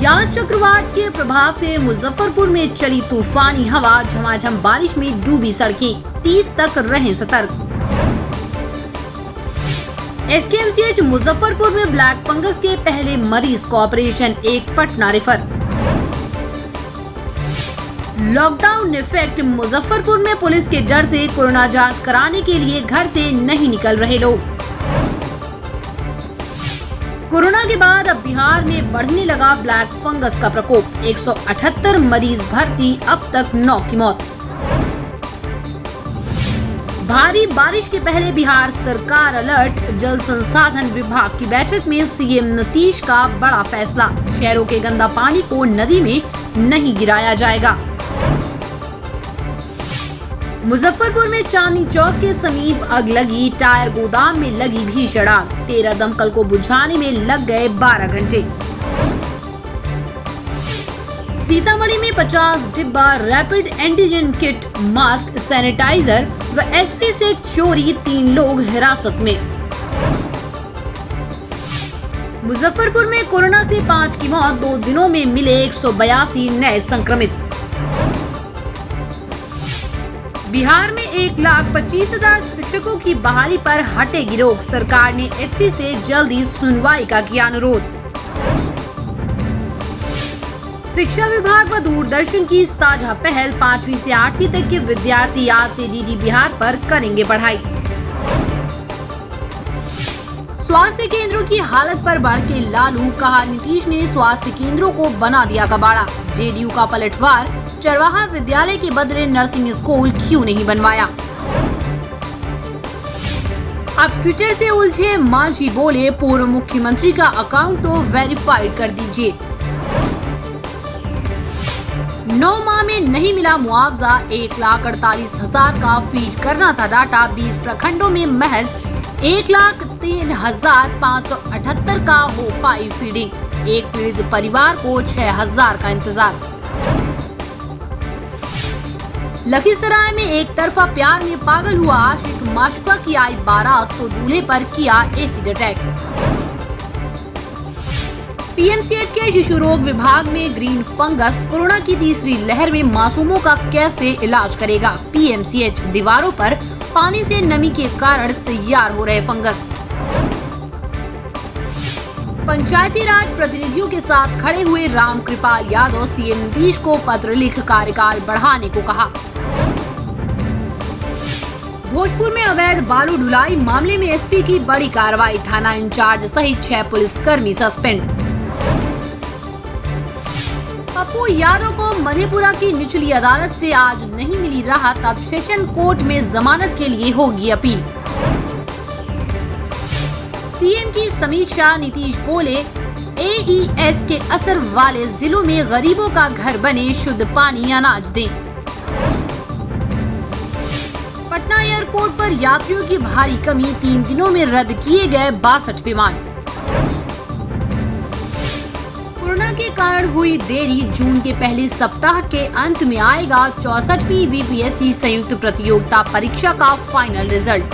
यास चक्रवात के प्रभाव से मुजफ्फरपुर में चली तूफानी हवा, झमाझम बारिश में डूबी सड़कें, 30 तक रहें सतर्क। एसकेएमसीएच मुजफ्फरपुर में ब्लैक फंगस के पहले मरीज को ऑपरेशन, एक Patna refer. Lockdown effect, Muzaffarpur में पुलिस के डर से कोरोना जांच कराने के लिए घर से नहीं निकल रहे लोग। कोरोना के बाद अब बिहार में बढ़ने लगा ब्लैक फंगस का प्रकोप, 178 मरीज भर्ती, अब तक 9 की मौत। भारी बारिश के पहले बिहार सरकार अलर्ट, जल संसाधन विभाग की बैठक में सीएम नीतीश का बड़ा फैसला, शहरों के गंदा पानी को नदी में नहीं गिराया जाएगा। मुजफ्फरपुर में चांदनी चौक के समीप आग लगी, टायर गोदाम में लगी भीषण आग, 13 दमकल को बुझाने में लग गए 12 घंटे। सीतामढ़ी में 50 डिब्बा rapid antigen kit, mask, sanitizer व एसपी सेट चोरी, 3 लोग हिरासत में। मुजफ्फरपुर में कोरोना से 5 की मौत, 2 दिनों में मिले 182 नए संक्रमित। बिहार में 1,25,000 शिक्षकों की बहाली पर हटेगी रोक, सरकार ने एससी से जल्दी सुनवाई का किया अनुरोध। शिक्षा विभाग व दूरदर्शन की साझा पहल, 5वीं से 8वीं तक के विद्यार्थी आज से डीडी बिहार पर करेंगे पढ़ाई। स्वास्थ्य केंद्रों की हालत पर भड़के लालू, कहा नीतीश ने स्वास्थ्य केंद्रों को बना दिया कबाड़ा, जेडीयू का पलटवार, चरवाहा विद्यालय के बदले नर्सिंग स्कूल क्यों नहीं बनवाया। अब ट्विटर से उलझे मांझी, बोले पूर्व मुख्यमंत्री का अकाउंट तो वेरीफाइड कर दीजिए। 9 माह में नहीं मिला मुआवजा, 1,48,000 का फीड करना था डाटा, 20 प्रखंडों में महज 1,03,578 का हो पाई फीडिंग, एक पीड़ित परिवार को 6,000 का इंतजार। लखीसराय में एक तरफा प्यार में पागल हुआ आशिक, माशुका की आई बारात तो दूल्हे पर किया एसिड अटैक। पीएमसीएच के शिशु रोग विभाग में ग्रीन फंगस, कोरोना की तीसरी लहर में मासूमों का कैसे इलाज करेगा, पीएमसीएच दीवारों पर पानी से नमी के कारण तैयार हो रहे फंगस। पंचायती राज प्रतिनिधियों के साथ खड़े हुए रामकृपाल यादव, सीएम नीतीश को पत्र लिख कार्यकाल बढ़ाने को कहा। भोजपुर में अवैध बालू ढुलाई मामले में एसपी की बड़ी कार्रवाई, थाना इंचार्ज सहित 6 पुलिसकर्मी सस्पेंड। पप्पू यादव को मधेपुरा की निचली अदालत से आज नहीं मिली राहत, अब सेशन कोर्ट में जमानत के लिए होगी अपील। सीएम की समीक्षा, नीतीश बोले एईएस के असर वाले जिलों में गरीबों का घर बने, शुद्ध पानी अनाज दें। पटना एयरपोर्ट पर यात्रियों की भारी कमी, 3 दिनों में रद्द किए गए 62 विमान। कोरोना के कारण हुई देरी, जून के पहले सप्ताह के अंत में आएगा 64वीं बीपीएससी संयुक्त प्रतियोगिता परीक्षा का फाइनल रिजल्ट।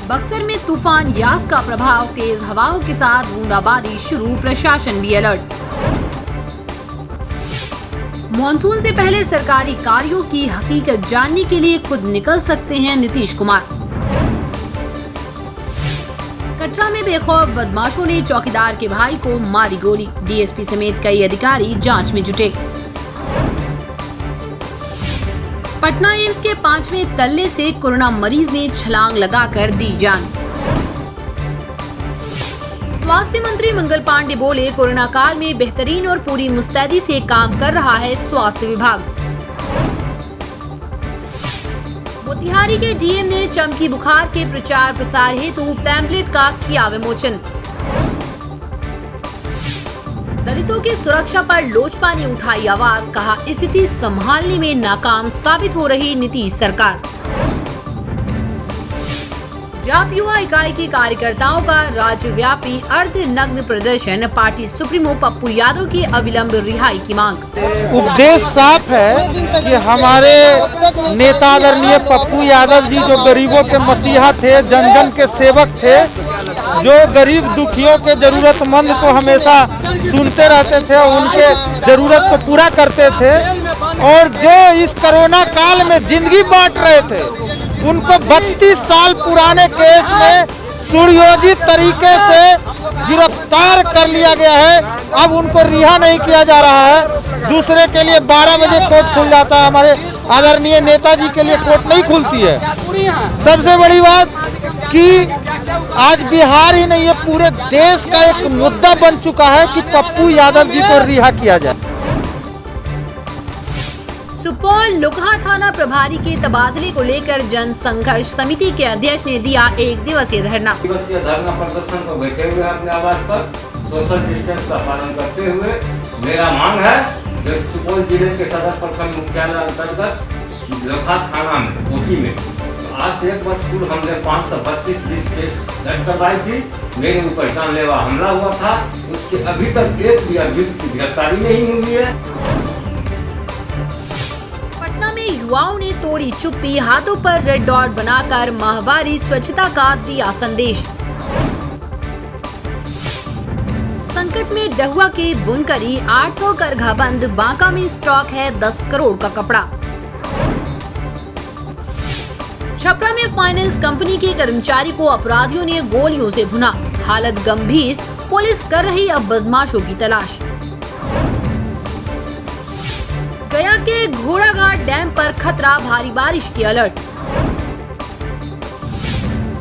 बक्सर में तूफान यास का प्रभाव, तेज हवाओं के साथ बूंदाबांदी शुरू, प्रशासन भी अलर्ट। मॉनसून से पहले सरकारी कार्यों की हकीकत जानने के लिए खुद निकल सकते हैं नीतीश कुमार। कटरा में बेखौफ बदमाशों ने चौकीदार के भाई को मारी गोली, डीएसपी समेत कई अधिकारी जांच में जुटे। पटना एम्स के 5वें तल्ले से कोरोना मरीज ने छलांग लगाकर दी जान। स्वास्थ्य मंत्री मंगल पांडे बोले कोरोना काल में बेहतरीन और पूरी मुस्तैदी से काम कर रहा है स्वास्थ्य विभाग। मोतिहारी के डीएम ने चमकी बुखार के प्रचार प्रसार हेतु पैम्पलेट का किया विमोचन। दलितों की सुरक्षा पर लोजपा ने उठाई आवाज, कहा स्थिति संभालने में नाकाम साबित हो रही नीतीश सरकार। जाप युवा इकाई के कार्यकर्ताओं का राज्यव्यापी अर्धनग्न प्रदर्शन, पार्टी सुप्रीमो पप्पू यादव की अविलंब रिहाई की मांग। उद्देश्य साफ है कि हमारे नेता आदरणीय पप्पू यादव जी जो गरीबों के मसीहा थे, जन जन के सेवक थे, जो गरीब दुखियों के जरूरतमंद को हमेशा सुनते रहते थे, उनके जरूरत को पूरा करते थे, और जो इस कोरोना काल में जिंदगी बांट रहे थे, उनको 32 साल पुराने केस में सुनियोजित तरीके से गिरफ्तार कर लिया गया है। अब उनको रिहा नहीं किया जा रहा है। दूसरे के लिए 12 बजे कोर्ट खुल जाता है, हमारे आदरणीय नेताजी के लिए कोर्ट नहीं खुलती है। सबसे बड़ी बात कि आज बिहार ही नहीं है, पूरे देश का एक मुद्दा बन चुका है कि पप्पू यादव जी को रिहा किया जाए। सुपौल लोकहा थाना प्रभारी के तबादले को लेकर जन संघर्ष समिति के अध्यक्ष ने दिया 1 दिवसीय धरना। प्रदर्शन को बैठे हुए अपने आवास पर सोशल डिस्टेंस का पालन करते हुए मेरा मांग है जो सुपौल जिले के सदर प्रखंड मुख्यालय अंतर्गत लोकहा थाना में ओपी में आज से 1 वर्ष पूर्व हमने 532 केस दर्ज करवाई थी। मेरे ऊपर जानलेवा हमला हुआ था, उसके अभी तक एक भी अभियुक्त की गिरफ्तारी नहीं हुई है। पटना में युवाओं ने तोड़ी चुप्पी, हाथों पर रेड डॉट बनाकर माहवारी स्वच्छता का दिया संदेश। संकट में डहुआ के बुनकरी, 800 करघा बंद, बांका में स्टॉक है 10 करोड़ का कपड़ा। छपरा में फाइनेंस कंपनी के कर्मचारी को अपराधियों ने गोलियों से भुना, हालत गंभीर, पुलिस कर रही अब बदमाशों की तलाश। गया के घोड़ाघाट डैम पर खतरा, भारी बारिश की अलर्ट।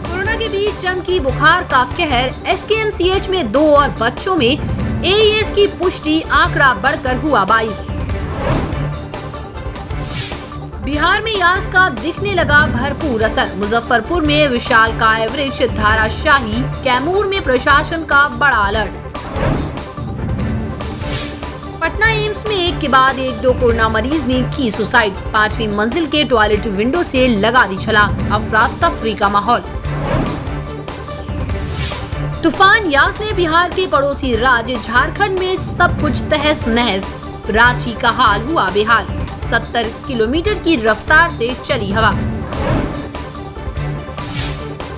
कोरोना के बीच चमकी बुखार का कहर, एसकेएमसीएच में 2 और बच्चों में एईएस की पुष्टि, आंकड़ा बढ़कर हुआ 22। बिहार में यास का दिखने लगा भरपूर असर, मुजफ्फरपुर में विशालकाय वृक्ष धाराशाही, कैमूर में प्रशासन का बड़ा अलर्ट। पटना एम्स में एक के बाद एक 2 कोरोना मरीज ने की सुसाइड, 5वीं मंजिल के टॉयलेट विंडो से लगा दी छलांग, अफरा तफरी का माहौल। तूफान यास ने बिहार के पड़ोसी राज्य झारखंड में सब कुछ तहस नहस, रांची का हाल हुआ बेहाल, 70 किलोमीटर की रफ्तार से चली हवा।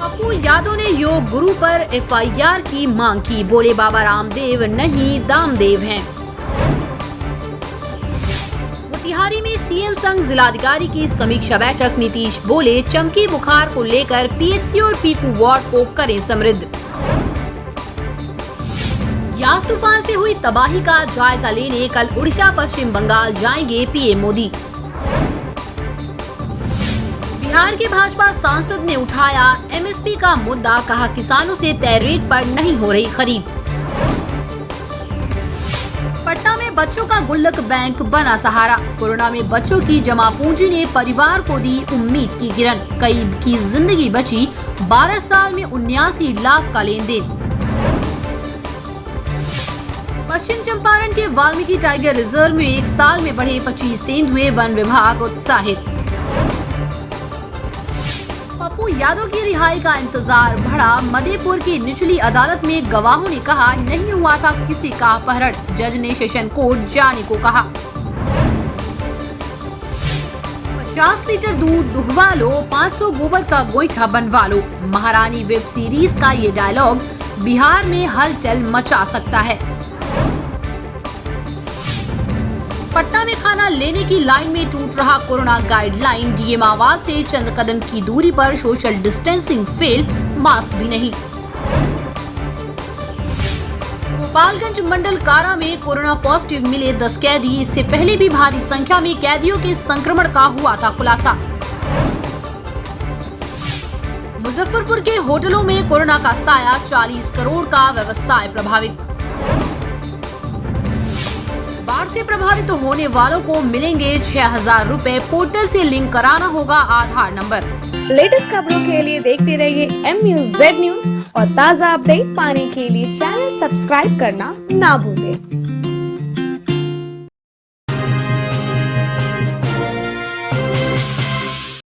पप्पू यादव ने योग गुरु पर एफआईआर की मांग की, बोले बाबा रामदेव नहीं दामदेव हैं। मोतिहारी में सीएम संग जिलाधिकारी की समीक्षा बैठक, नीतीश बोले चमकी बुखार को लेकर पीएचसी और पीकू वार्ड को करें समृद्ध। यास तूफान से हुई तबाही का जायजा लेने कल उड़ीसा पश्चिम बंगाल जाएंगे पीएम मोदी। बिहार के भाजपा सांसद ने उठाया एमएसपी का मुद्दा, कहा किसानों से तय रेट पर नहीं हो रही खरीद। पटना में बच्चों का गुल्लक बैंक बना सहारा, कोरोना में बच्चों की जमा पूंजी ने परिवार को दी उम्मीद की किरण, कई की जिंदगी बची, 12 साल में 79 लाख का लेन देन। पश्चिम चंपारण के वाल्मीकि टाइगर रिजर्व में 1 साल में बढ़े 25 तेंदुए, वन विभाग उत्साहित। पप्पू यादव की रिहाई का इंतजार बढ़ा, मधेपुर की निचली अदालत में गवाहों ने कहा नहीं हुआ था किसी का अपहरण, जज ने सेशन कोर्ट जाने को कहा। 50 लीटर दूध दुहवा लो, 500 गोबर का गोईठा बनवा लो, महारानी वेब सीरीज का ये डायलॉग बिहार में हलचल मचा सकता है। पटना में खाना लेने की लाइन में टूट रहा कोरोना गाइडलाइन, डीएम आवास से चंद कदम की दूरी पर सोशल डिस्टेंसिंग फेल, मास्क भी नहीं। गोपालगंज मंडल कारा में कोरोना पॉजिटिव मिले 10 कैदी, इससे पहले भी भारी संख्या में कैदियों के संक्रमण का हुआ था खुलासा। मुजफ्फरपुर के होटलों में कोरोना का साया, 40 करोड़ का व्यवसाय प्रभावित। बाढ़ से प्रभावित होने वालों को मिलेंगे 6,000 रुपए, पोर्टल से लिंक कराना होगा आधार नंबर। लेटेस्ट खबरों के लिए देखते रहिए MUZ न्यूज और ताज़ा अपडेट पाने के लिए चैनल सब्सक्राइब करना ना भूलें।